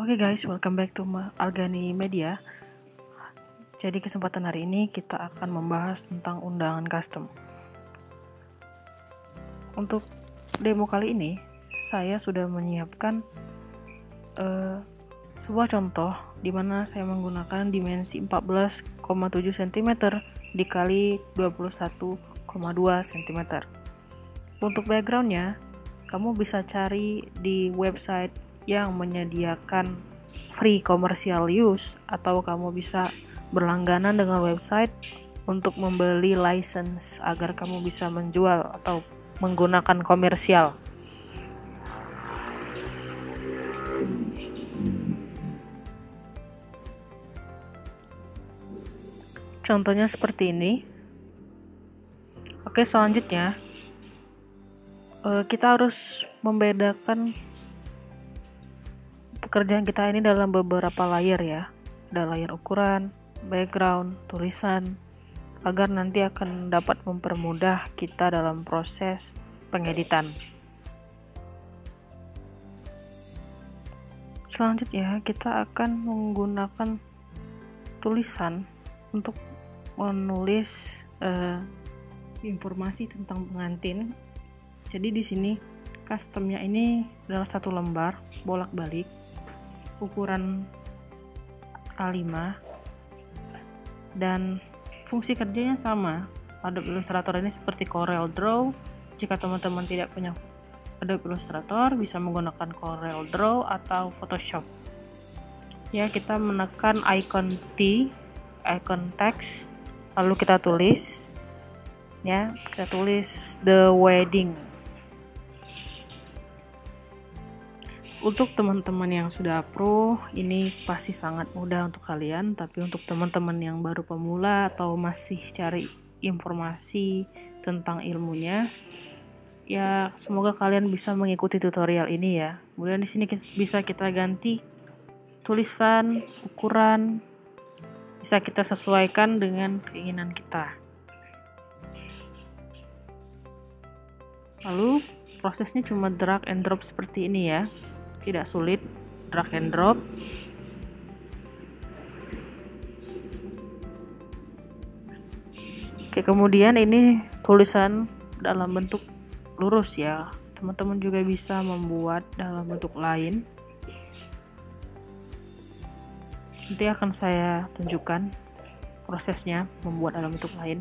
Oke guys, welcome back to Algani Media. Jadi kesempatan hari ini kita akan membahas tentang undangan custom. Untuk demo kali ini, saya sudah menyiapkan sebuah contoh di mana saya menggunakan dimensi 14,7 cm dikali 21,2 cm. Untuk backgroundnya, kamu bisa cari di website yang menyediakan free commercial use, atau kamu bisa berlangganan dengan website untuk membeli license agar kamu bisa menjual atau menggunakan komersial. Contohnya seperti ini. Oke, selanjutnya kita harus membedakan pekerjaan kita ini dalam beberapa layer ya. Ada layer ukuran, background, tulisan, agar nanti akan dapat mempermudah kita dalam proses pengeditan. Selanjutnya kita akan menggunakan tulisan untuk menulis informasi tentang pengantin. Jadi di sini customnya ini adalah satu lembar bolak-balik ukuran A5 dan fungsi kerjanya sama. Adobe Illustrator ini seperti Corel Draw. Jika teman-teman tidak punya Adobe Illustrator, bisa menggunakan Corel Draw atau Photoshop. Ya, kita menekan icon T, icon text, lalu kita tulis. Ya, kita tulis the wedding. Untuk teman-teman yang sudah pro, ini pasti sangat mudah untuk kalian. Tapi untuk teman-teman yang baru pemula atau masih cari informasi tentang ilmunya, ya semoga kalian bisa mengikuti tutorial ini ya. Kemudian di sini bisa kita ganti tulisan, ukuran, bisa kita sesuaikan dengan keinginan kita. Lalu prosesnya cuma drag and drop seperti ini ya. Tidak sulit, drag and drop. Oke, kemudian ini tulisan dalam bentuk lurus ya. Teman-teman juga bisa membuat dalam bentuk lain. Nanti akan saya tunjukkan prosesnya membuat dalam bentuk lain.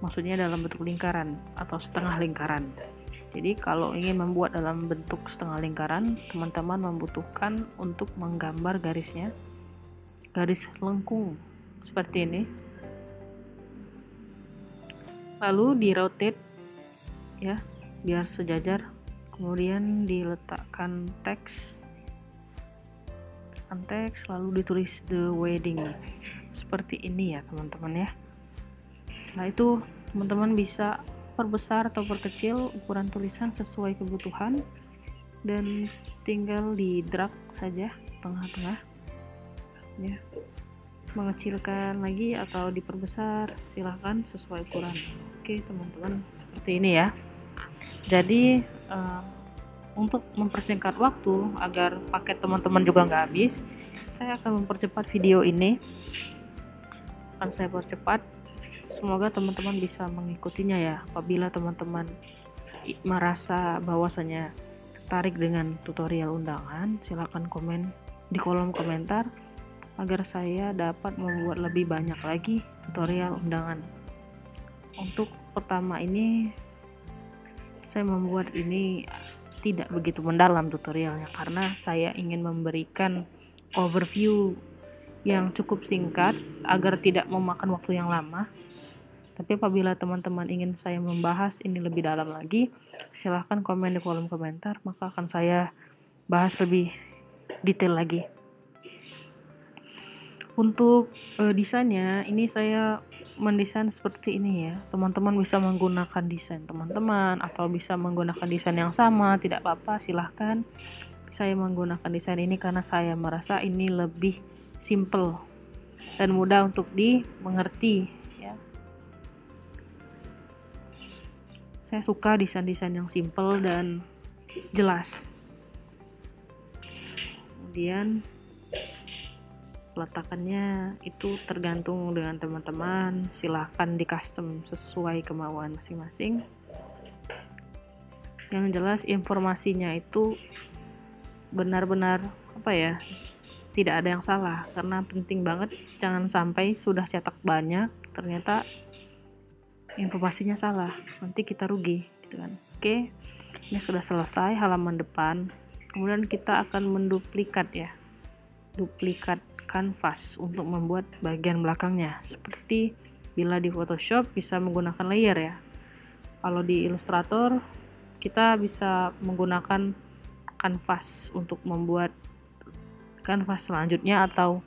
Maksudnya dalam bentuk lingkaran atau setengah lingkaran. Jadi kalau ingin membuat dalam bentuk setengah lingkaran, teman-teman membutuhkan untuk menggambar garisnya, garis lengkung seperti ini. Lalu di rotate ya, biar sejajar. Kemudian diletakkan teks, lalu ditulis the wedding seperti ini ya teman-teman ya. Setelah itu teman-teman bisa perbesar atau perkecil ukuran tulisan sesuai kebutuhan dan tinggal di drag saja tengah-tengah ya, mengecilkan lagi atau diperbesar silahkan sesuai ukuran. Oke teman-teman, seperti ini ya. Jadi untuk mempersingkat waktu agar paket teman-teman juga nggak habis, saya akan mempercepat video ini, akan saya percepat. Semoga teman-teman bisa mengikutinya ya. Apabila teman-teman merasa bahwasanya tertarik dengan tutorial undangan, silakan komen di kolom komentar agar saya dapat membuat lebih banyak lagi tutorial undangan. Untuk pertama ini saya membuat ini tidak begitu mendalam tutorialnya karena saya ingin memberikan overview yang cukup singkat agar tidak memakan waktu yang lama. Tapi apabila teman-teman ingin saya membahas ini lebih dalam lagi, silahkan komen di kolom komentar, maka akan saya bahas lebih detail lagi. Untuk desainnya, ini saya mendesain seperti ini ya. Teman-teman bisa menggunakan desain teman-teman atau bisa menggunakan desain yang sama, tidak apa-apa, silahkan. Saya menggunakan desain ini karena saya merasa ini lebih simple dan mudah untuk dimengerti. Saya suka desain-desain yang simple dan jelas. Kemudian peletakannya itu tergantung dengan teman-teman, silahkan di custom sesuai kemauan masing-masing. Yang jelas informasinya itu benar-benar tidak ada yang salah, karena penting banget jangan sampai sudah cetak banyak ternyata informasinya salah, nanti kita rugi gitu kan. Oke, ini sudah selesai halaman depan. Kemudian kita akan menduplikat duplikat kanvas untuk membuat bagian belakangnya. Seperti bila di Photoshop bisa menggunakan layer ya. Kalau di Illustrator kita bisa menggunakan kanvas untuk membuat kanvas selanjutnya, atau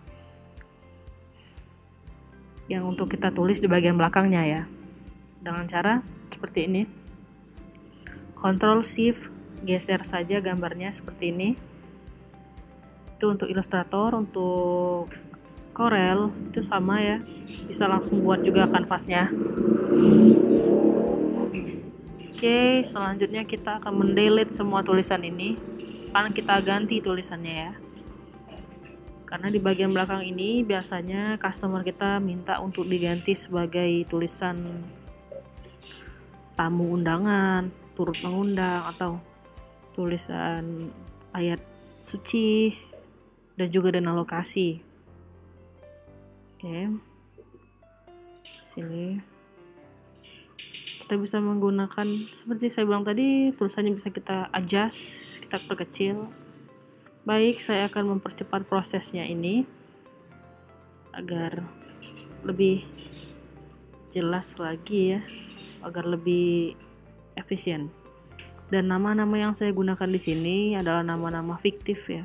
yang untuk kita tulis di bagian belakangnya ya. Dengan cara seperti ini. Ctrl Shift geser saja gambarnya seperti ini. Itu untuk Illustrator. Untuk Corel itu sama ya, bisa langsung buat juga kanvasnya. Oke, selanjutnya kita akan mendelete semua tulisan ini, akan kita ganti tulisannya ya, karena di bagian belakang ini biasanya customer kita minta untuk diganti sebagai tulisan tamu undangan, turut mengundang, atau tulisan ayat suci, dan juga dana lokasi. Oke, sini kita bisa menggunakan seperti saya bilang tadi, tulisannya bisa kita adjust, kita perkecil. Baik, saya akan mempercepat prosesnya ini agar lebih jelas lagi ya, agar lebih efisien. Dan nama-nama yang saya gunakan di sini adalah nama-nama fiktif ya,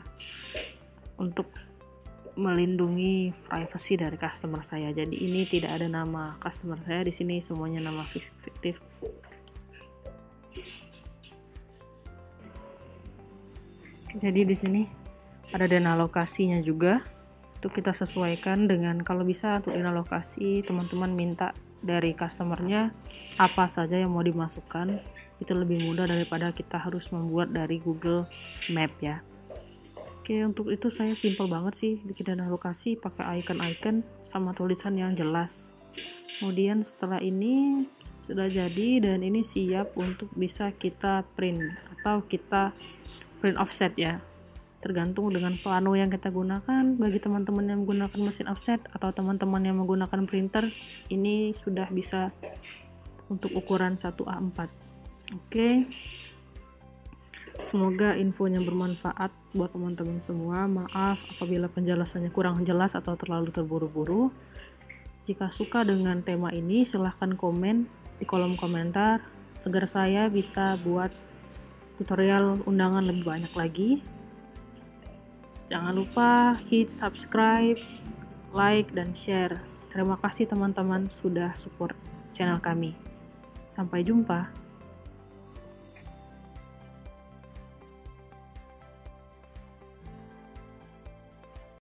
untuk melindungi privasi dari customer saya. Jadi ini tidak ada nama customer saya di sini, semuanya nama fiktif. Jadi di sini ada dana lokasinya juga. Itu kita sesuaikan dengan, kalau bisa untuk dana lokasi teman-teman minta dari customernya apa saja yang mau dimasukkan. Itu lebih mudah daripada kita harus membuat dari Google Map ya. Oke, untuk itu saya simple banget sih bikin dana lokasi pakai icon-icon sama tulisan yang jelas. Kemudian setelah ini sudah jadi dan ini siap untuk bisa kita print atau kita print offset ya. Tergantung dengan plano yang kita gunakan. Bagi teman-teman yang menggunakan mesin offset atau teman-teman yang menggunakan printer, ini sudah bisa untuk ukuran 1A4. Oke. Semoga infonya bermanfaat buat teman-teman semua. Maaf apabila penjelasannya kurang jelas atau terlalu terburu-buru. Jika suka dengan tema ini, silahkan komen di kolom komentar agar saya bisa buat tutorial undangan lebih banyak lagi. Jangan lupa hit subscribe, like, dan share. Terima kasih teman-teman sudah support channel kami. Sampai jumpa.